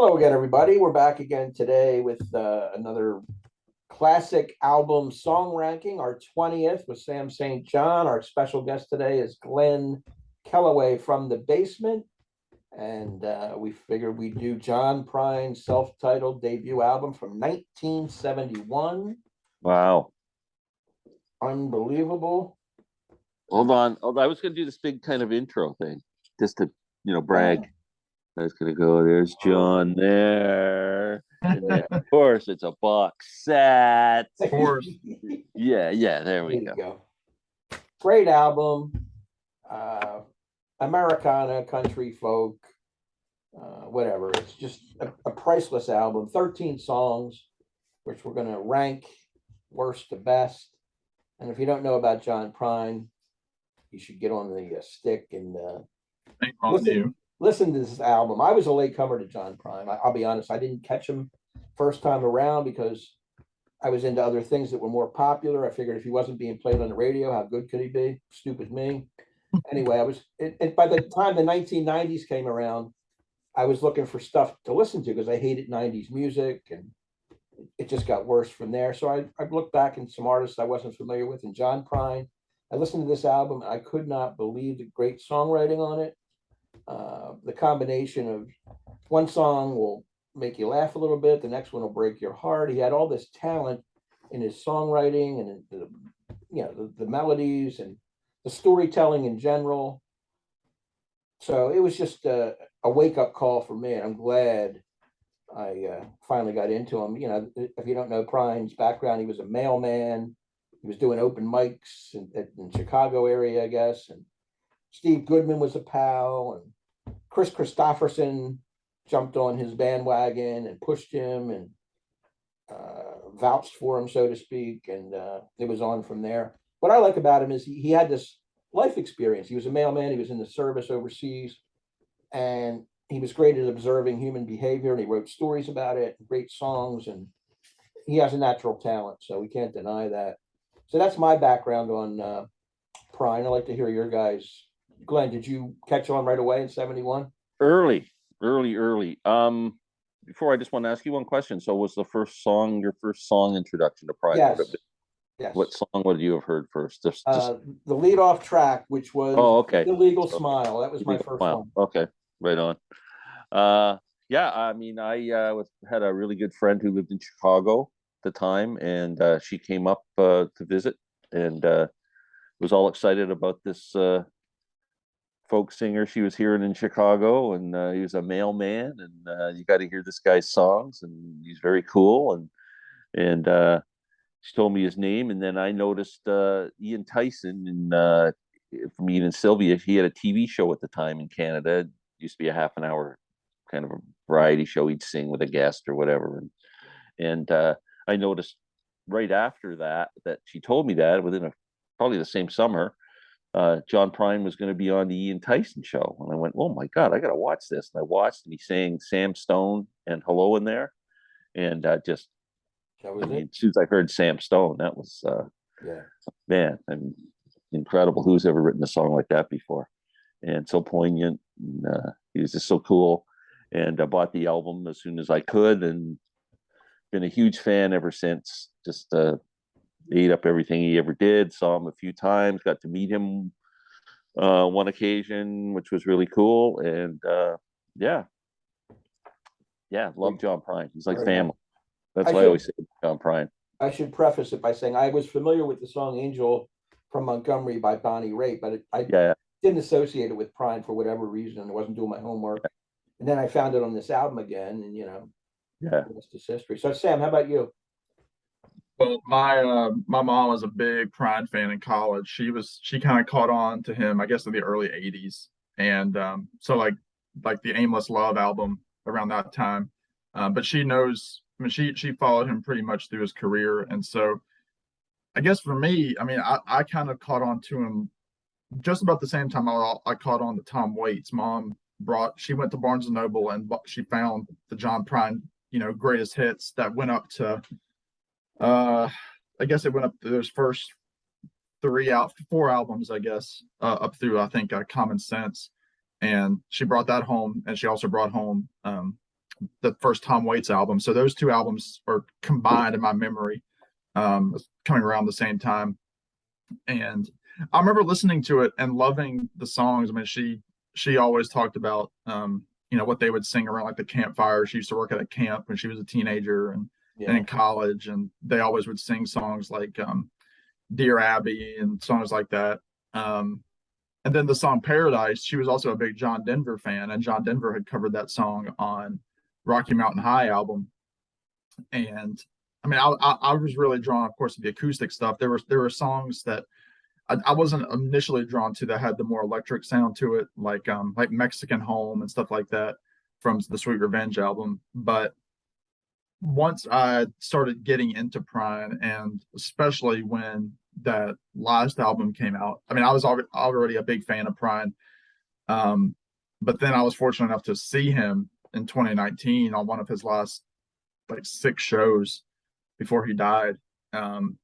Hello again, everybody. We're back again today with another classic album song ranking, our 20th with Sam St. John. Our special guest today is Glen Kellaway from the Basement. And we figured we'd do John Prine's self-titled debut album from 1971. Wow. Unbelievable. Hold on. I was going to do this big kind of intro thing just to, brag. I was going to go, there's John there. And then, of course, it's a box set. Of course. Yeah, there we go. Great album. Americana, country folk, whatever. It's just a priceless album. 13 songs, which we're going to rank worst to best. And if you don't know about John Prine, you should get on the stick and listen to this album. I was a latecomer to John Prine. I'll be honest, I didn't catch him first time around because I was into other things that were more popular. I figured if he wasn't being played on the radio, how good could he be? Stupid me. Anyway, by the time the 1990s came around, I was looking for stuff to listen to because I hated 90s music, and it just got worse from there. So I looked back in some artists I wasn't familiar with, and John Prine. I listened to this album, and I could not believe the great songwriting on it. The combination of one song will make you laugh a little bit, the next one will break your heart. He had all this talent in his songwriting and the melodies and the storytelling in general. So it was just a wake-up call for me, and I'm glad I finally got into him. If you don't know Prine's background, he was a mailman. He was doing open mics in Chicago area, I guess. And Steve Goodman was a pal, and Chris Christopherson jumped on his bandwagon and pushed him and vouched for him, so to speak. And it was on from there. What I like about him is he had this life experience. He was a mailman. He was in the service overseas, and he was great at observing human behavior, and he wrote stories about it, great songs, and he has a natural talent, so we can't deny that. So that's my background on Prine. I'd like to hear your guys. Glenn, did you catch on right away in 71? Early. Before, I just want to ask you one question. So was the first song your first song introduction to Prine? Yes. What song would you have heard first? Just the lead-off track, which was Illegal Smile. That was my first one. Okay, right on. Yeah, I mean, I had a really good friend who lived in Chicago at the time, and she came up to visit, and was all excited about this folk singer she was hearing in Chicago, and he was a mailman, and you got to hear this guy's songs, and he's very cool, and she told me his name, and then I noticed Ian Tyson, and from Ian and Sylvia, he had a TV show at the time in Canada. It used to be a half an hour kind of a variety show. He'd sing with a guest or whatever, and I noticed right after that she told me that within probably the same summer, John Prine was going to be on the Ian Tyson show, and I went, "Oh my God, I got to watch this!" And I watched, and he sang Sam Stone and Hello in there, and as soon as I heard Sam Stone, that was man, and incredible. Who's ever written a song like that before? And so poignant. And, he was just so cool. And I bought the album as soon as I could, and been a huge fan ever since. Just ate up everything he ever did. Saw him a few times. Got to meet him one occasion, which was really cool. And love John Prine. He's like family. That's why I always say John Prine. I should preface it by saying I was familiar with the song Angel from Montgomery by Bonnie Raitt, but I didn't associate it with Prine for whatever reason. I wasn't doing my homework. And then I found it on this album again, and the rest is history. So Sam, how about you? Well, my mom was a big Prine fan in college. She kind of caught on to him, I guess, in the early 80s. And so like the Aimless Love album around that time. But she knows, I mean, she followed him pretty much through his career. And so I guess for me, I mean, I kind of caught on to him just about the same time I caught on to Tom Waits. Mom she went to Barnes and Noble, and she found the John Prine, greatest hits that went up to, I guess it went up to those first 4 albums, I guess, up through, I think, Common Sense. And she brought that home, and she also brought home the first Tom Waits album. So those two albums are combined in my memory, coming around the same time. And I remember listening to it and loving the songs. I mean, she always talked about what they would sing around like the campfire. She used to work at a camp when she was a teenager and in college, and they always would sing songs like Dear Abby and songs like that. And then the song Paradise, she was also a big John Denver fan, and John Denver had covered that song on Rocky Mountain High album. And I mean, I was really drawn, of course, to the acoustic stuff. There were songs that I wasn't initially drawn to that had the more electric sound to it, like Mexican Home and stuff like that from the Sweet Revenge album. But once I started getting into Prine, and especially when that last album came out, I mean, I was already a big fan of Prine. But then I was fortunate enough to see him in 2019 on one of his last like 6 shows before he died,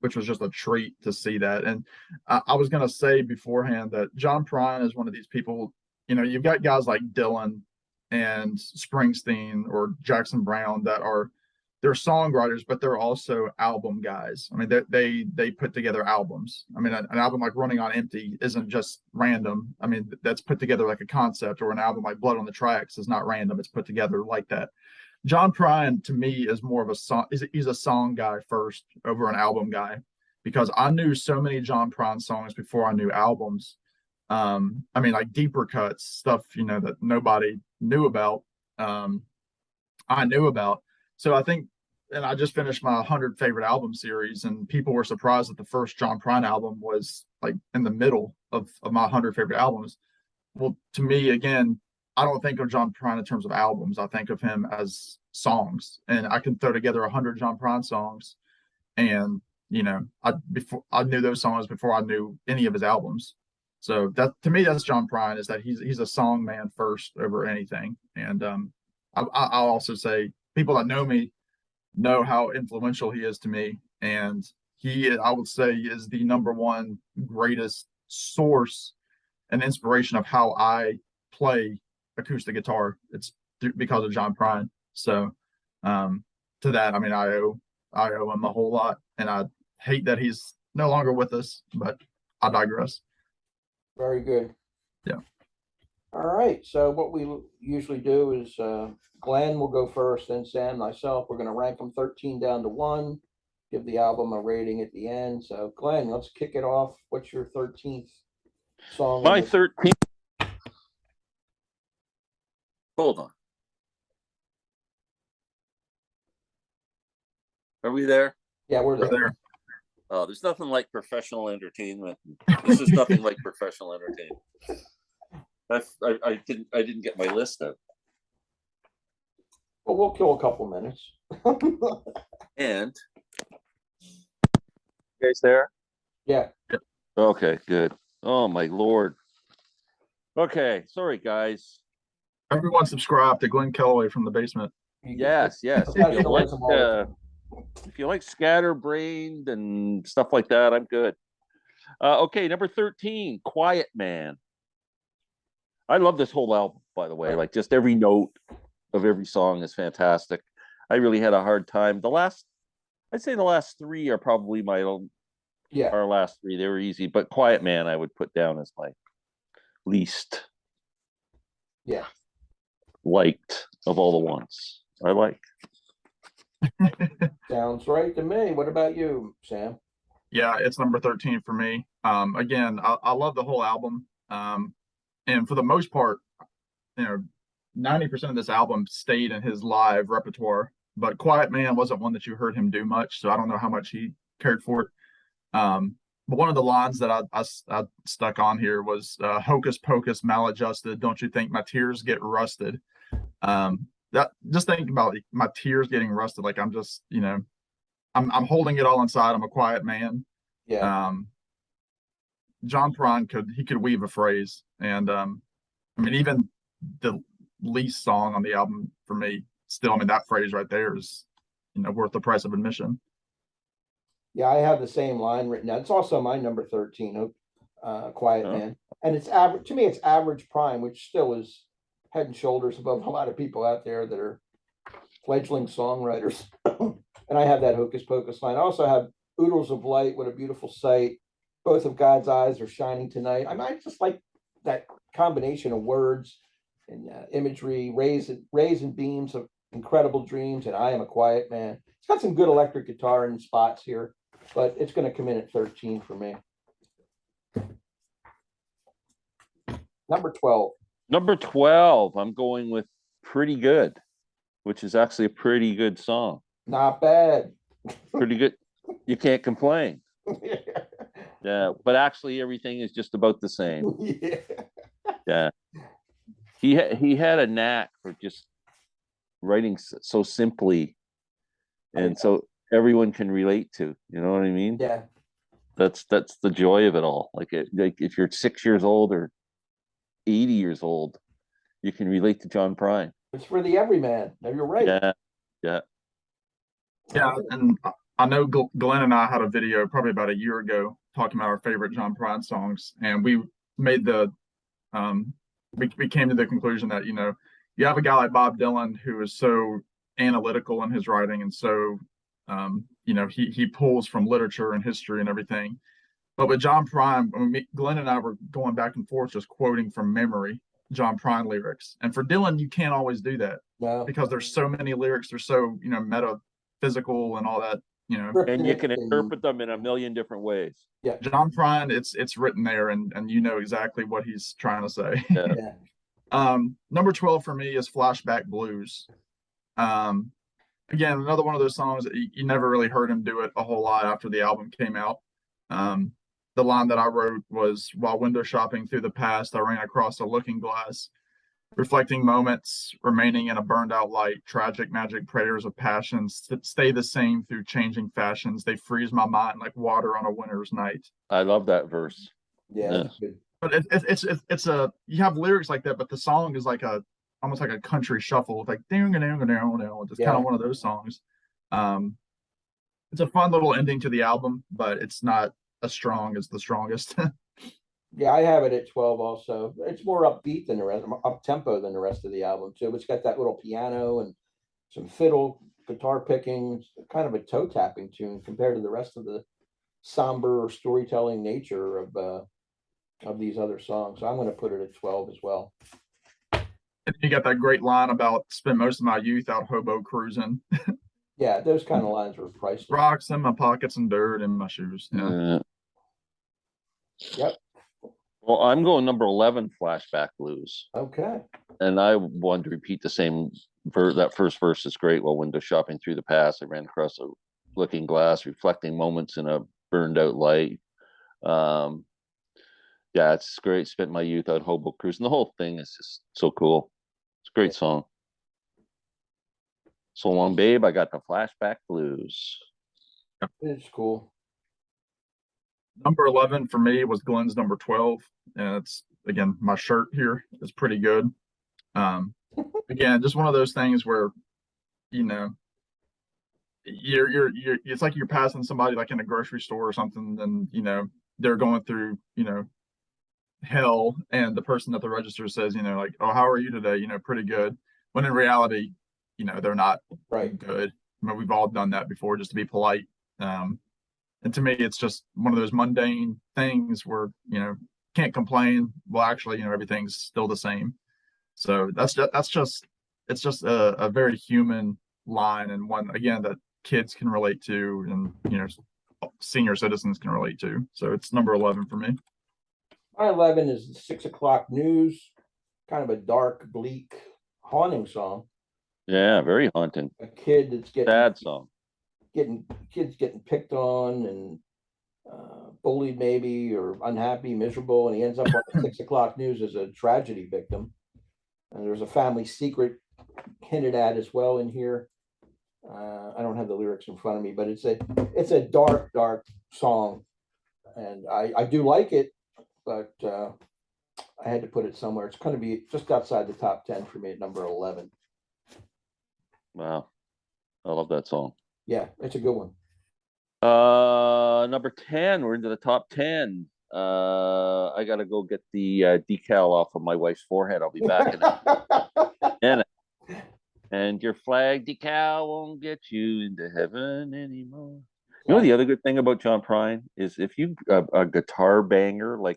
which was just a treat to see that. And I was going to say beforehand that John Prine is one of these people, you've got guys like Dylan and Springsteen or Jackson Brown that they're songwriters, but they're also album guys. I mean, they put together albums. I mean, an album like Running on Empty isn't just random. I mean, that's put together like a concept, or an album like Blood on the Tracks is not random. It's put together like that. John Prine to me is more of a song. He's a song guy first over an album guy, because I knew so many John Prine songs before I knew albums. I mean, like deeper cuts, stuff, that nobody knew about. I knew about. So I think, and I just finished my 100 favorite album series, and people were surprised that the first John Prine album was like in the middle of my 100 favorite albums. Well, to me, again, I don't think of John Prine in terms of albums. I think of him as songs, and I can throw together 100 John Prine songs, and I knew those songs before I knew any of his albums. So that, to me, that's John Prine, is that he's a song man first over anything. And I'll also say people that know me know how influential he is to me, and I would say, is the #1 greatest source and inspiration of how I play acoustic guitar. It's because of John Prine. So to that, I mean, I owe him a whole lot, and I hate that he's no longer with us, but I digress. Very good. Yeah. All right. So what we usually do is Glenn will go first, then Sam, and myself. We're going to rank them 13 down to 1, give the album a rating at the end. So Glenn, let's kick it off. What's your 13th song? My 13th. Hold on. Are we there? Yeah, we're there. Oh, there's nothing like professional entertainment. This is nothing like professional entertainment. I didn't get my list out. Well, we'll kill a couple minutes. And you guys there? Yeah. Okay, good. Oh my Lord. Okay, sorry guys. Everyone subscribe to Glen Kellaway from the basement. Yes. If you like scatterbrained and stuff like that, I'm good. Okay, number 13, Quiet Man. I love this whole album, by the way. Like, just every note of every song is fantastic. I really had a hard time. I'd say the last 3 are probably our last 3. They were easy, but Quiet Man I would put down as my least liked of all the ones I like. Sounds right to me. What about you, Sam? Yeah, it's number 13 for me. Again, I love the whole album. And for the most part, 90% of this album stayed in his live repertoire, but Quiet Man wasn't one that you heard him do much, so I don't know how much he cared for it. But one of the lines that I stuck on here was "Hocus pocus, maladjusted. Don't you think my tears get rusted?" That, just think about my tears getting rusted. Like, I'm just, I'm holding it all inside. I'm a quiet man. Yeah. John Prine could weave a phrase, and I mean, even the least song on the album for me, still, I mean, that phrase right there is, worth the price of admission. Yeah, I have the same line written down. It's also my number 13, Quiet Man. And it's average, to me, it's average Prine, which still is head and shoulders above a lot of people out there that are fledgling songwriters. And I have that Hocus Pocus line. I also have Oodles of Light, What a Beautiful Sight. Both of God's eyes are shining tonight. I mean, I just like that combination of words and imagery, rays and beams of incredible dreams, and I Am a Quiet Man. It's got some good electric guitar in spots here, but it's going to come in at 13 for me. Number 12. Number 12, I'm going with Pretty Good, which is actually a pretty good song. Not bad. Pretty good. You can't complain. Yeah, but actually everything is just about the same. Yeah. Yeah. He had a knack for just writing so simply and so everyone can relate to, you know what I mean? Yeah. That's the joy of it all. Like if you're 6 years old or 80 years old, you can relate to John Prine. It's for the everyman. No, you're right. Yeah. Yeah. Yeah, and I know Glenn and I had a video probably about a year ago talking about our favorite John Prine songs, and we made the we came to the conclusion that, you know, you have a guy like Bob Dylan who is so analytical in his writing, and so you know, he pulls from literature and history and everything. But with John Prine, I mean, Glenn and I were going back and forth just quoting from memory John Prine lyrics. And for Dylan, you can't always do that because there's so many lyrics. They're so, you know, metaphysical and all that, you know. And you can interpret them in a million different ways. Yeah. John Prine, it's written there, and you know exactly what he's trying to say. Yeah. Number 12 for me is Flashback Blues. Again, another one of those songs that you never really heard him do it a whole lot after the album came out. The line that I wrote was, while window shopping through the past, I ran across a looking glass, reflecting moments remaining in a burned out light, tragic magic prayers of passions that stay the same through changing fashions. They freeze my mind like water on a winter's night. I love that verse. Yeah. But it's a, you have lyrics like that, but the song is like almost like a country shuffle. It's like ding ding ding ding, just kind of one of those songs. It's a fun little ending to the album, but it's not as strong as The Strongest. Yeah, I have it at 12 also. It's more upbeat than the rest, up tempo than the rest of the album too. It's got that little piano and some fiddle, guitar picking, kind of a toe tapping tune compared to the rest of the somber or storytelling nature of these other songs. So I'm going to put it at 12 as well. And you got that great line about spent most of my youth out hobo cruising. Yeah, those kind of lines were priceless. Rocks in my pockets and dirt in my shoes. Yeah. Yep. Well, I'm going number 11, Flashback Blues. Okay. And I wanted to repeat the same that first verse is great. While window shopping through the past, I ran across a looking glass, reflecting moments in a burned out light. Yeah, it's great. Spent my youth out hobo cruising. The whole thing is just so cool. It's a great song. So long, babe. I got the Flashback Blues. It's cool. Number 11 for me was Glenn's number 12. And it's, again, my shirt here is pretty good. Again, just one of those things where, you know, you're it's like you're passing somebody like in a grocery store or something, and, you know, they're going through, you know, hell, and the person at the register says, you know, like, oh, how are you today? You know, pretty good. When in reality, you know, they're not good. I mean, we've all done that before just to be polite. And to me, it's just one of those mundane things where, you know, can't complain. Well, actually, you know, everything's still the same. So it's just a very human line, and one, again, that kids can relate to, and, you know, senior citizens can relate to. So it's number 11 for me. My 11 is the 6 o'clock news, kind of a dark, bleak, haunting song. Yeah, very haunting. A kid that's Sad song. Kids getting picked on and bullied maybe, or unhappy, miserable, and he ends up on the 6 o'clock news as a tragedy victim. And there's a family secret hinted at as well in here. I don't have the lyrics in front of me, but it's a dark, dark song, and I do like it, but I had to put it somewhere. It's going to be just outside the top 10 for me at number 11. Wow, I love that song. Yeah, it's a good one. Number 10, we're into the top 10. I gotta go get the decal off of my wife's forehead. I'll be back in a minute. And and your flag decal won't get you into heaven anymore. You know, the other good thing about John Prine is if you a guitar banger, like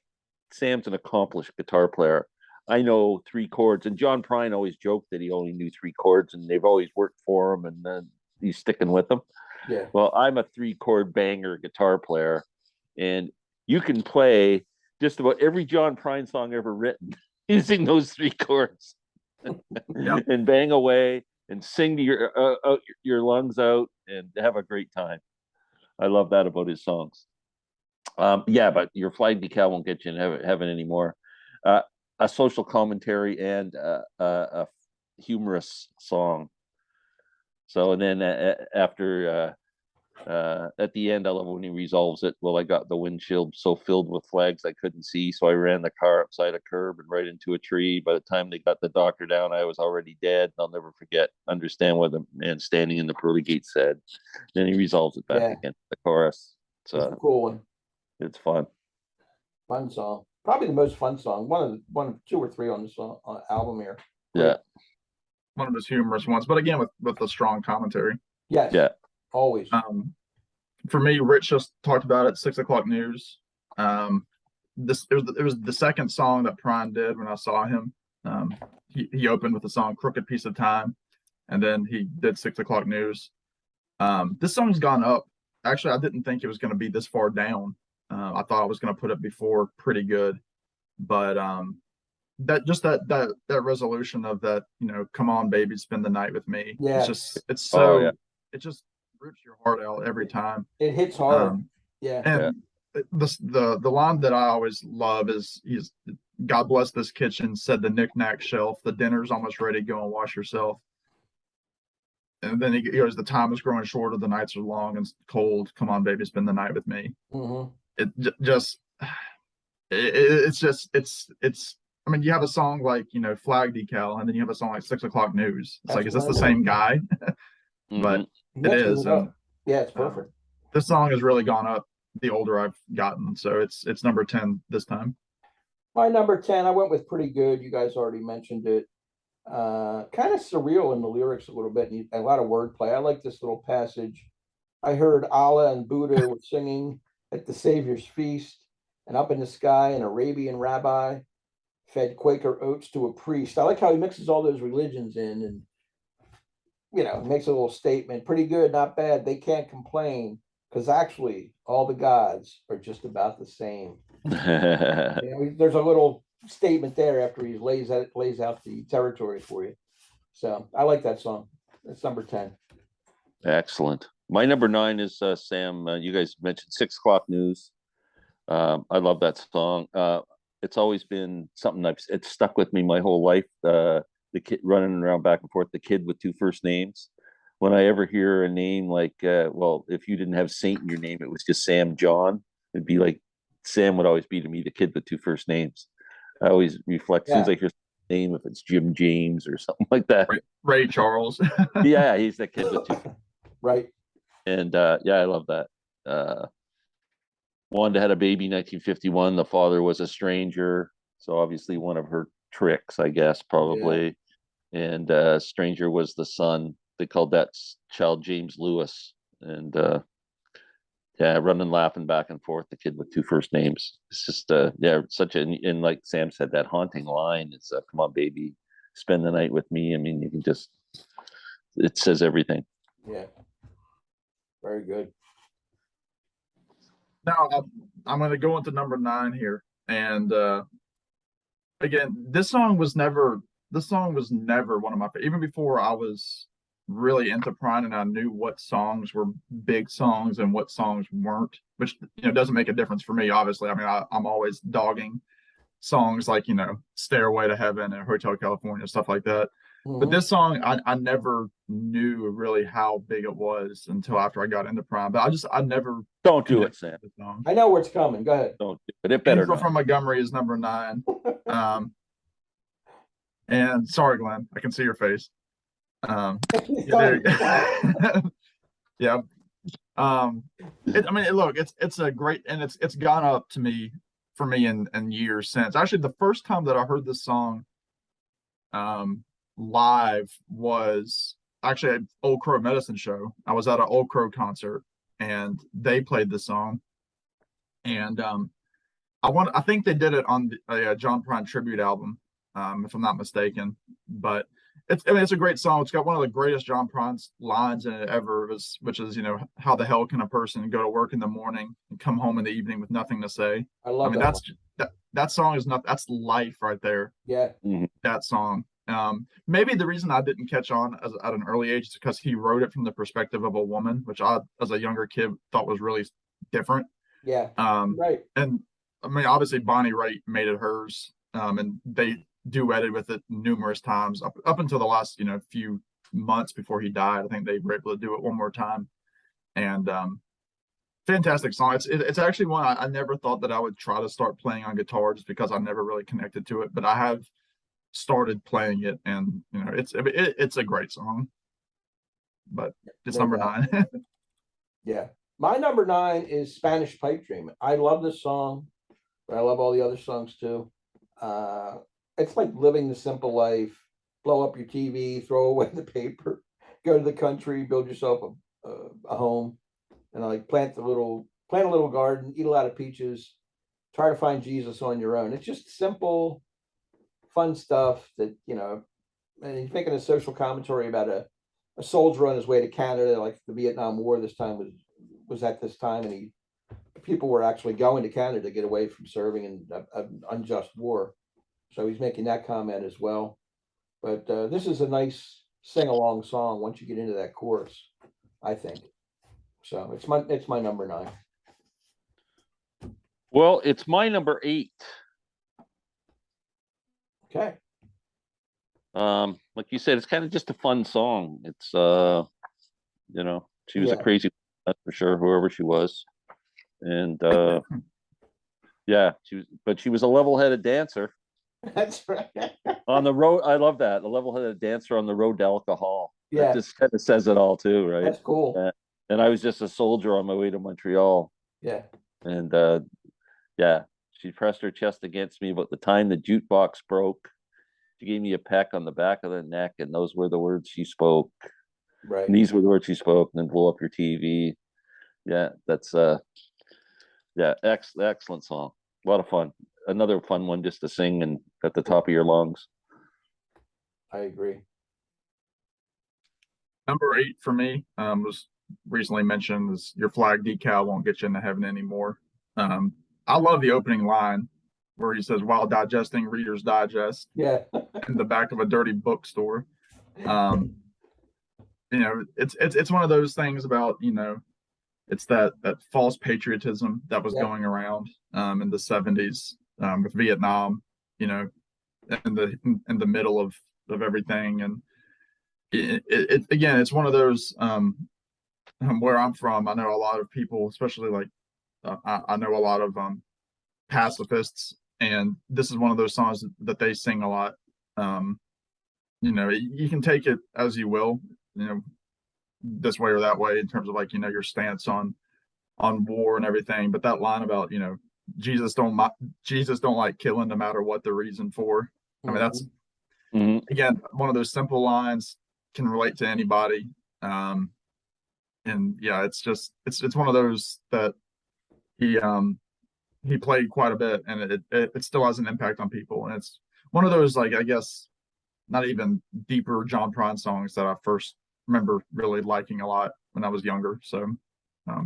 Sam's an accomplished guitar player. I know 3 chords, and John Prine always joked that he only knew 3 chords, and they've always worked for him, and then he's sticking with them. Yeah. Well, I'm a 3-chord banger guitar player, and you can play just about every John Prine song ever written using those 3 chords. Yep. And bang away and sing to your lungs out and have a great time. I love that about his songs. Yeah, but your flag decal won't get you in heaven anymore. A social commentary and a humorous song. So, and then after at the end, I love when he resolves it. Well, I got the windshield so filled with flags I couldn't see, so I ran the car upside a curb and right into a tree. By the time they got the doctor down, I was already dead. I'll never understand what the man standing in the pearly gate said. Then he resolves it back again to the chorus. It's a cool one. It's fun. Fun song. Probably the most fun song. One of 2 or 3 on the song album here. Yeah. One of his humorous ones, but again with the strong commentary. Yes. Yeah. Always. For me, Rich just talked about it. 6 o'clock news. It was the second song that Prine did when I saw him. He opened with the song "Crooked Piece of Time," and then he did 6 o'clock news. This song's gone up. Actually, I didn't think it was going to be this far down. I thought I was going to put it before pretty good, but that resolution of that, come on, baby, spend the night with me. Yeah. It's so it just rips your heart out every time. It hits hard. And the line that I always love is God bless this kitchen, said the knick-knack shelf, the dinner's almost ready, go and wash yourself. And then he goes, the time is growing shorter, the nights are long and cold, come on, baby, spend the night with me. Mm-hmm. I mean, you have a song like, Flag Decal, and then you have a song like 6 o'clock news. It's like, is this the right. same guy? But it is. Yeah, it's perfect. This song has really gone up the older I've gotten, so it's number 10 this time. My number 10, I went with Pretty Good. You guys already mentioned it. Kind of surreal in the lyrics a little bit, and a lot of wordplay. I like this little passage. I heard Allah and Buddha were singing at the Savior's feast, and up in the sky an Arabian rabbi fed Quaker oats to a priest. I like how he mixes all those religions in and, makes a little statement. Pretty good, not bad. They can't complain because actually all the gods are just about the same. There's a little statement there after he lays out the territory for you. So I like that song. That's number 10. Excellent. My number 9 is Sam. You guys mentioned 6 o'clock news. I love that song. It's always been something it's stuck with me my whole life. The kid running around back and forth, the kid with 2 first names. When I ever hear a name like, if you didn't have Saint in your name, it was just Sam John. It'd be like Sam would always be to me the kid with 2 first names. I always reflect as soon as I hear the name, if it's Jim James or something like that. Ray Charles. Yeah, he's that kid with 2. Right. And I love that. Wanda had a baby in 1951. The father was a stranger, so obviously one of her tricks, I guess, probably. Yeah. And stranger was the son. They called that child James Lewis. And running, laughing back and forth, the kid with 2 first names. It's just such and like Sam said, that haunting line is come on, baby, spend the night with me. I mean, you can just, it says everything. Yeah. Very good. Now I'm going to go into number 9 here, and again, this song was never one of my, even before I was really into Prine and I knew what songs were big songs and what songs weren't, which doesn't make a difference for me, obviously. I mean, I'm always dogging songs like Stairway to Heaven and Hotel California, stuff like that. Mm-hmm. But this song, I never knew really how big it was until after I got into Prine. But I never don't do it, Sam. I know where it's coming. Go ahead. Don't do it. It better Angel not. from Montgomery is number 9. And sorry, Glenn, I can see your face. Yeah. Look, it's a great, and it's gone up for me in years since. Actually, the first time that I heard this song live was actually an Old Crow Medicine show. I was at an Old Crow concert and they played the song. And I think they did it on a John Prine tribute album, if I'm not mistaken. But it's a great song. It's got one of the greatest John Prine's lines in it ever, which is, how the hell can a person go to work in the morning and come home in the evening with nothing to say? I love that song is not, that's life right there. Yeah. That song. Maybe the reason I didn't catch on at an early age is because he wrote it from the perspective of a woman, which I, as a younger kid, thought was really different. Yeah. Right. And I mean, obviously Bonnie Raitt made it hers, and they duetted with it numerous times up until the last, few months before he died. I think they were able to do it one more time. And fantastic song. It's actually one I never thought that I would try to start playing on guitar, just because I never really connected to it. But I have started playing it, and it's a great song. But it's number 9. Yeah. My number 9 is Spanish Pipe Dream. I love this song, but I love all the other songs too. It's like living the simple life. Blow up your TV, throw away the paper, go to the country, build yourself a home, and like plant a little garden, eat a lot of peaches, try to find Jesus on your own. It's just simple, fun stuff that, and you're making a social commentary about a soldier on his way to Canada, like the Vietnam War this time was at this time, and people were actually going to Canada to get away from serving in an unjust war. So he's making that comment as well. But this is a nice sing-along song once you get into that chorus, I think. So it's my number 9. Well, it's my number 8. Okay. Like you said, it's kind of just a fun song. It's she was a crazy, that's for sure, whoever she was. And yeah, she was a level-headed dancer. That's right. On the road, I love that. A level-headed dancer on the road to alcohol. Yeah. That just kind of says it all too, right? That's cool. And I was just a soldier on my way to Montreal. Yeah. And yeah, she pressed her chest against me about the time the jukebox broke. She gave me a peck on the back of the neck, and those were the words she spoke. Right. And these were the words she spoke, and then blow up your TV. Yeah, that's excellent song. A lot of fun. Another fun one just to sing and at the top of your lungs. I agree. Number 8 for me was recently mentioned, is Your Flag Decal Won't Get You into Heaven Anymore. I love the opening line where he says, while digesting Reader's Digest Yeah. in the back of a dirty bookstore. It's one of those things about, it's that false patriotism that was going around in the 70s with Vietnam, in the middle of everything. And it's one of those where I'm from. I know a lot of people, especially like I know a lot of pacifists, and this is one of those songs that they sing a lot. You can take it as you will, this way or that way in terms of like, your stance on war and everything. But that line about, Jesus don't like killing no matter what the reason for. I mean, that's again one of those simple lines, can relate to anybody. And yeah, it's one of those that he played quite a bit, and it still has an impact on people. And it's one of those, like, I guess not even deeper John Prine songs that I first remember really liking a lot when I was younger. So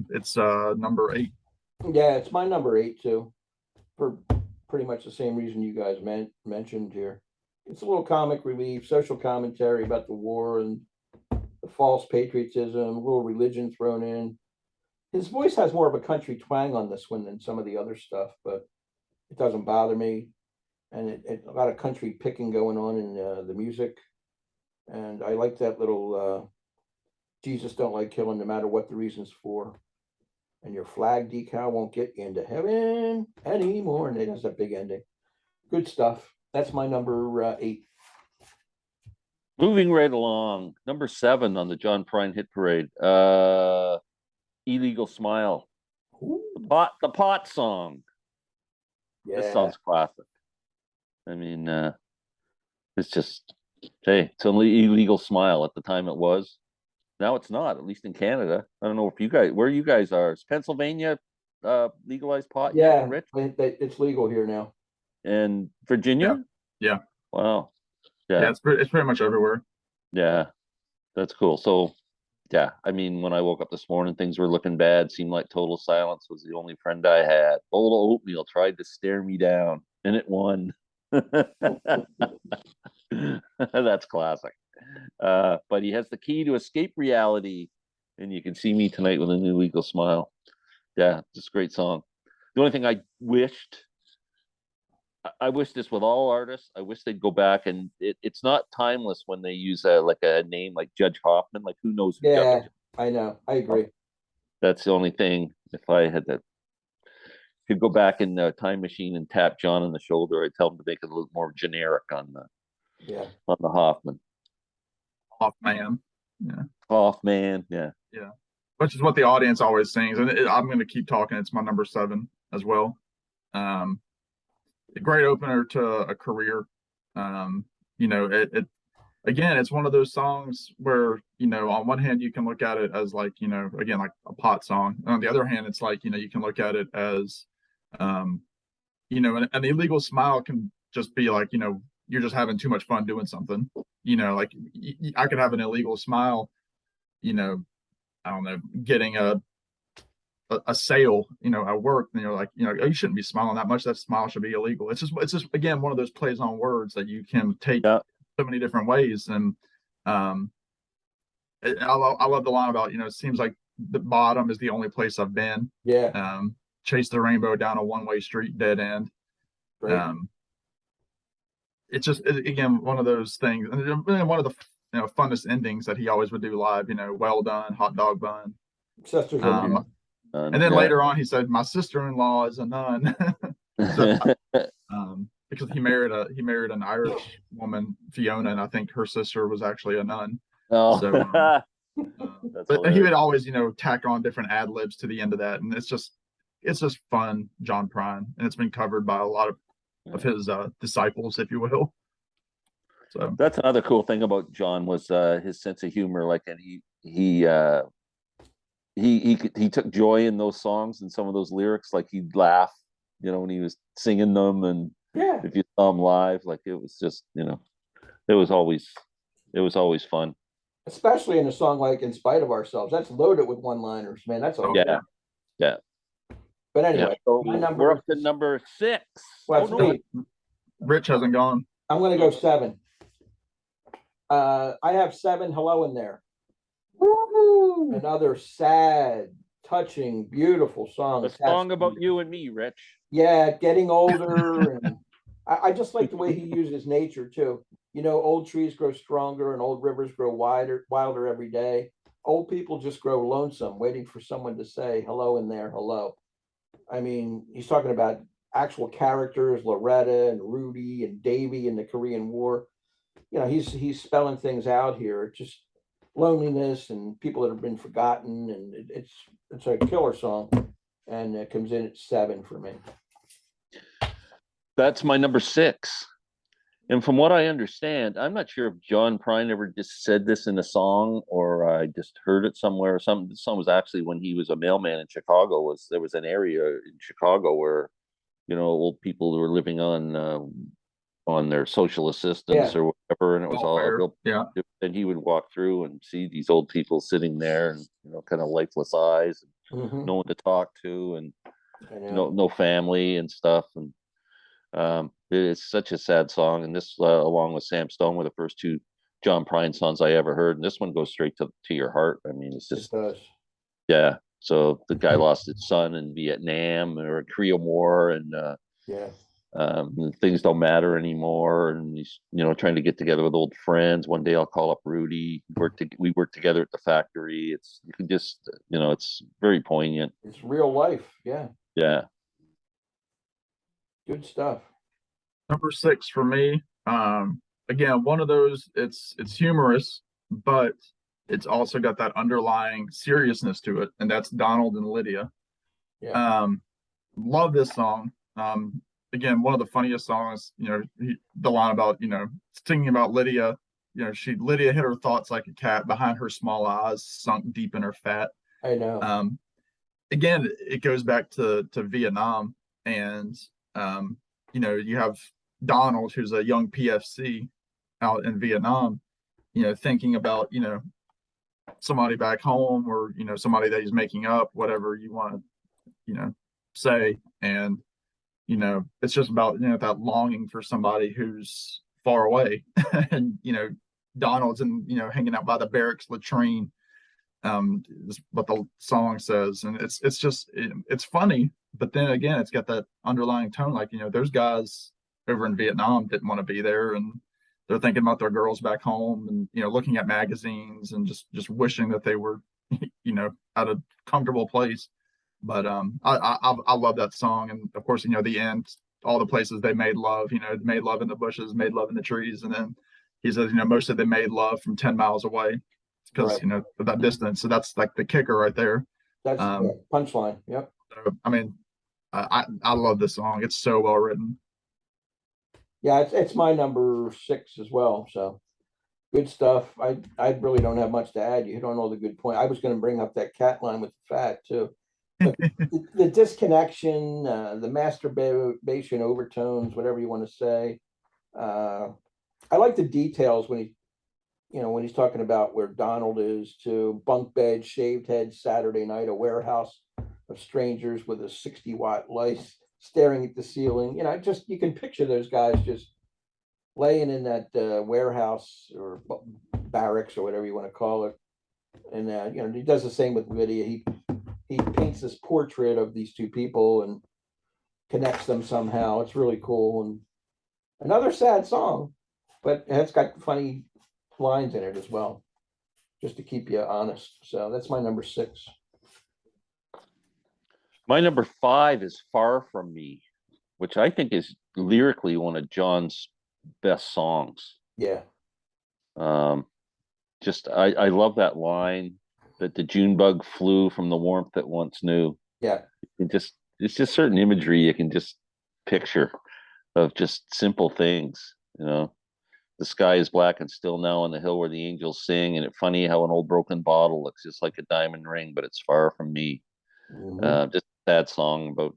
it's number 8. Yeah, it's my number 8 too, for pretty much the same reason you guys mentioned here. It's a little comic relief, social commentary about the war and the false patriotism, a little religion thrown in. His voice has more of a country twang on this one than some of the other stuff, but it doesn't bother me. And a lot of country picking going on in the music. And I like that little Jesus don't like killing no matter what the reasons for. And your flag decal won't get you into heaven anymore. And it has that big ending. Good stuff. That's my number 8. Moving right along, number 7 on the John Prine hit parade. Illegal Smile. Ooh. The pot song. Yeah. This song's classic. I mean, it's just Hey, it's an illegal smile at the time it was. Now it's not, at least in Canada. I don't know if you guys, where you guys are. Is Pennsylvania legalized pot yet, Yeah, Rich? it's legal here now. And Yeah. Virginia? Yeah. Wow. Yeah. Yeah. It's pretty much everywhere. Yeah. That's cool. So, yeah, I mean, when I woke up this morning, things were looking bad. Seemed like total silence was the only friend I had. Bowl of oatmeal tried to stare me down, and it won. That's classic. But he has the key to escape reality, and you can see me tonight with an illegal smile. Yeah, it's a great song. The only thing I wish this with all artists. I wish they'd go back and it's not timeless when they use like a name like Judge Hoffman. Like who knows who Yeah, Judge? I know. I agree. That's the only thing. If I had to could go back in the time machine and tap John on the shoulder, I'd tell him to make it a little more generic on Yeah. the Hoffman. Hoffman. Yeah. Hoffman, yeah. Yeah. Which is what the audience always sings. And I'm going to keep talking. It's my number 7 as well. A great opener to a career. You know, it again, it's one of those songs where, you know, on one hand you can look at it as like, you know, again, like a pot song. And on the other hand, it's like, you know, you can look at it as, you know, an illegal smile can just be like, you know, you're just having too much fun doing something. You know, like I could have an illegal smile, you know, I don't know, getting a sale, you know, at work, and you're like, you know, oh, you shouldn't be smiling that much. That smile should be illegal. It's just again one of those plays on words that you can take Yeah. so many different ways. And I love the line about, you know, it seems like the bottom is the only place I've been. Yeah. Chase the rainbow down a one-way street, dead end. Great. It's just again one of those things, and one of the, you know, funnest endings that he always would do live. You know, well done, hot dog bun. Sisters in law. And then later on, he said, "My sister-in-law is a nun," so, because he married an Irish woman, Fiona, and I think her sister was actually a nun. Oh, So, but he would always, you know, tack on different ad libs to the end of that, and it's just fun, John Prine, and it's been covered by a lot of his disciples, if you will. So that's another cool thing about John was his sense of humor. Like, and he took joy in those songs and some of those lyrics. Like he'd laugh, you know, when he was singing them, and Yeah. if you saw him live, like it was just, you know, it was always fun. Especially in a song like "In Spite of Ourselves," that's loaded with one-liners, man. That's all. Yeah. But anyway, Yeah, so my number we're up to number 6. Well, Oh, no. Rich hasn't gone. I'm going to go 7. I have 7, Hello in There. Woo! Another sad, touching, beautiful song. A song about you and me, Rich. Yeah, getting older. And I just like the way he uses nature too. You know, old trees grow stronger and old rivers grow wilder every day. Old people just grow lonesome, waiting for someone to say hello in there, hello. I mean, he's talking about actual characters, Loretta and Rudy and Davy in the Korean War. You know, he's spelling things out here. Just loneliness and people that have been forgotten, and it's a killer song, and it comes in at 7 for me. That's my number 6. And from what I understand, I'm not sure if John Prine ever just said this in a song or I just heard it somewhere. This song was actually when he was a mailman in Chicago. There was an area in Chicago where, you know, old people were living on their social assistance or whatever, and it was all yeah. And he would walk through and see these old people sitting there, and you know, kind of lifeless eyes, and no one to talk to, and no family and stuff, and it's such a sad song. And this, along with Sam Stone, were the first 2 John Prine songs I ever heard, and this one goes straight to your heart. I mean, it's just yeah. So the guy lost his son in Vietnam or Korea War, and things don't matter anymore, and he's, you know, trying to get together with old friends. One day I'll call up Rudy. We work together at the factory. It's, you can just, you know, it's very poignant. It's real life. Yeah. Good stuff. Number 6 for me. Again, one of those, it's humorous, but it's also got that underlying seriousness to it, and that's Donald and Lydia. Love this song. Again, one of the funniest songs. You know, the line about, you know, singing about Lydia Lydia hid her thoughts like a cat behind her small eyes, sunk deep in her fat. I know. Again, it goes back to Vietnam, and you have Donald, who's a young PFC out in Vietnam, thinking about somebody back home, or somebody that he's making up, whatever you want to say. And it's just about that longing for somebody who's far away. And Donald's and hanging out by the barracks latrine, is what the song says. And it's funny, but then again, it's got that underlying tone, like those guys over in Vietnam didn't want to be there, and they're thinking about their girls back home, and looking at magazines, and just wishing that they were at a comfortable place. But I love that song. And of course, the end, all the places they made love, made love in the bushes, made love in the trees. And then he says, most of them made love from 10 miles away, because Right. of that distance. So that's like the kicker right there. That's the punchline. Yep. So, I mean, I love this song. It's so well written. Yeah, it's my number 6 as well. So good stuff. I really don't have much to add. You hit on all the good point. I was going to bring up that cat line with the fat too. But the disconnection, the masturbation overtones, whatever you want to say. I like the details when when he's talking about where Donald is, to bunk bed, shaved head, Saturday night, a warehouse of strangers with a 60-watt light staring at the ceiling. Just you can picture those guys just laying in that warehouse or barracks or whatever you want to call it. And he does the same with Lydia. He paints this portrait of these two people and connects them somehow. It's really cool. And another sad song, but it's got funny lines in it as well, just to keep you honest. So that's my number 6. My number 5 is Far From Me, which I think is lyrically one of John's best songs. Yeah. I love that line that the June bug flew from the warmth that once knew. Yeah. It's just certain imagery you can just picture of just simple things. The sky is black and still now on the hill where the angels sing, and it's funny how an old broken bottle looks just like a diamond ring, but it's far from me. Just a sad song about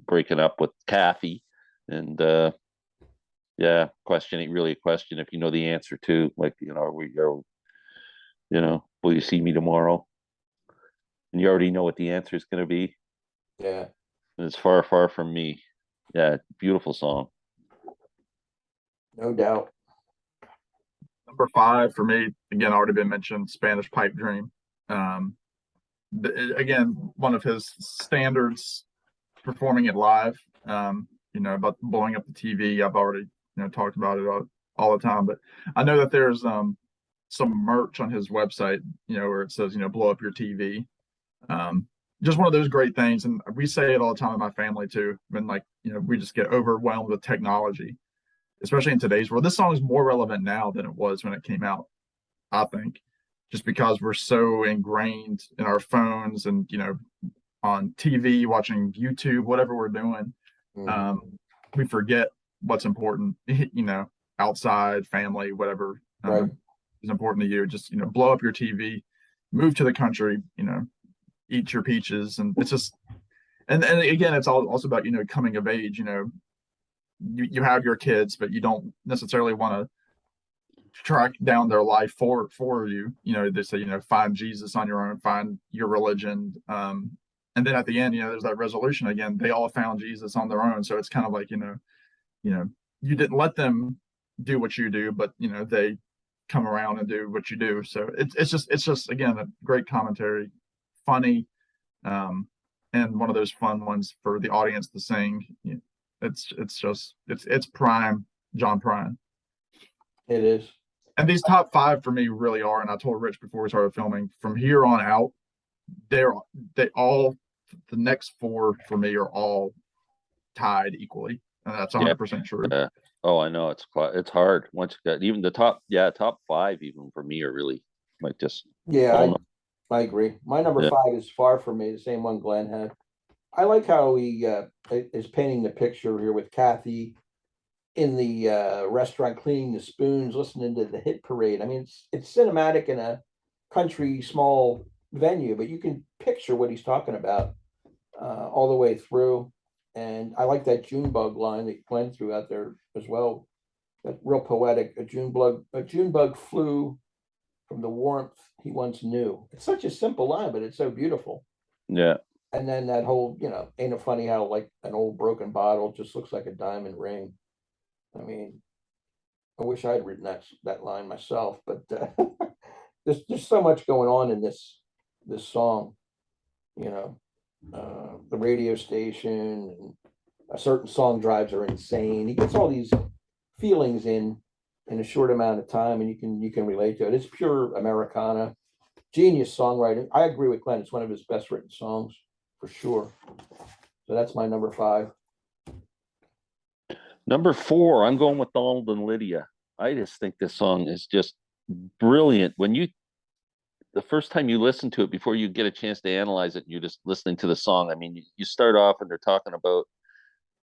breaking up with Kathy, and questioning, really a question if you know the answer to, like, will you see me tomorrow? And you already know what the answer is going to be. Yeah. And it's far, far from me. Yeah, beautiful song. No doubt. Number 5 for me, again, already been mentioned, Spanish Pipe Dream. Again, one of his standards, performing it live. About blowing up the TV. I've already talked about it all the time, but I know that there's some merch on his website, where it says, blow up your TV. Just one of those great things. And we say it all the time in my family too. When we just get overwhelmed with technology, especially in today's world. This song is more relevant now than it was when it came out, I think, just because we're so ingrained in our phones and, on TV, watching YouTube, whatever we're doing. We forget what's important, outside, family, whatever is important to you. Just, blow up your TV, move to the country, eat your peaches. And it's just, and again, it's also about, coming of age. You have your kids, but you don't necessarily want to track down their life for you. They say, find Jesus on your own, find your religion. And then at the end, there's that resolution again. They all found Jesus on their own. So it's kind of like, you didn't let them do what you do, but they come around and do what you do. So it's just again a great commentary, funny, and one of those fun ones for the audience to sing. It's prime John Prine. It is. And these top 5 for me really are, and I told Rich before we started filming, from here on out, the next 4 for me are all tied equally, and that's 100% true. Oh, I know, it's hard once you got even the top 5 even for me are really like just. I agree. My number 5 is Far From Me, the same one Glenn had. I like how he is painting the picture here with Kathy in the restaurant cleaning the spoons, listening to the hit parade. I mean, it's cinematic in a country small venue, but you can picture what he's talking about all the way through. And I like that June bug line that Glenn threw out there as well. That real poetic. A June bug flew from the warmth he once knew. It's such a simple line, but it's so beautiful. Yeah. And then that whole, ain't it funny how like an old broken bottle just looks like a diamond ring. I mean, I wish I'd written that line myself, but there's so much going on in this song. The radio station and a certain song drives are insane. He gets all these feelings in a short amount of time, and you can relate to it. It's pure Americana, genius songwriting. I agree with Glenn. It's one of his best written songs for sure. So that's my number 5. Number 4, I'm going with Donald and Lydia. I just think this song is just brilliant. When the first time you listen to it, before you get a chance to analyze it, you're just listening to the song. I mean, you start off and they're talking about,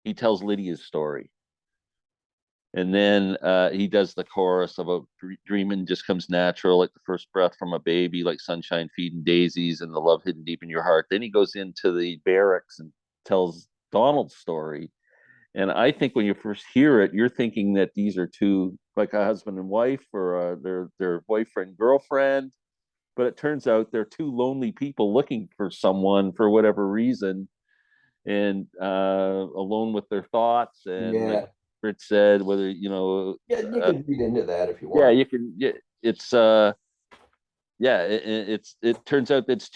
he tells Lydia's story. And then he does the chorus about dreaming just comes natural, like the first breath from a baby, like sunshine feeding daisies and the love hidden deep in your heart. Then he goes into the barracks and tells Donald's story. And I think when you first hear it, you're thinking that these are two, like a husband and wife, or their boyfriend, girlfriend. But it turns out they're two lonely people looking for someone for whatever reason, and alone with their thoughts. And like Rich said, whether you can read into that if you want. Yeah, you can. Yeah, it's it turns out that it's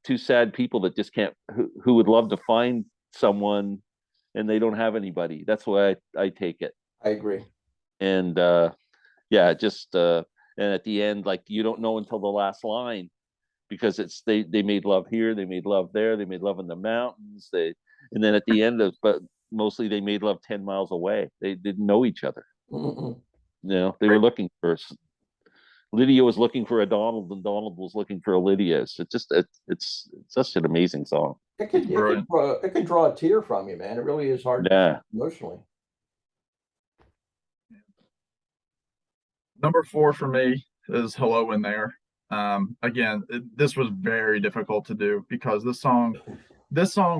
two sad people that just can't, who would love to find someone, and they don't have anybody. That's why I take it. I agree. And and at the end, like, you don't know until the last line, because it's they made love here, they made love there, they made love in the mountains, and then at the end but mostly they made love 10 miles away. They didn't know each other. They were looking for, Lydia was looking for a Donald, and Donald was looking for a Lydia. So it's such an amazing song. It can draw a tear from you, man. It really is hard emotionally. Number 4 for me is Hello in There. Again, this was very difficult to do because this song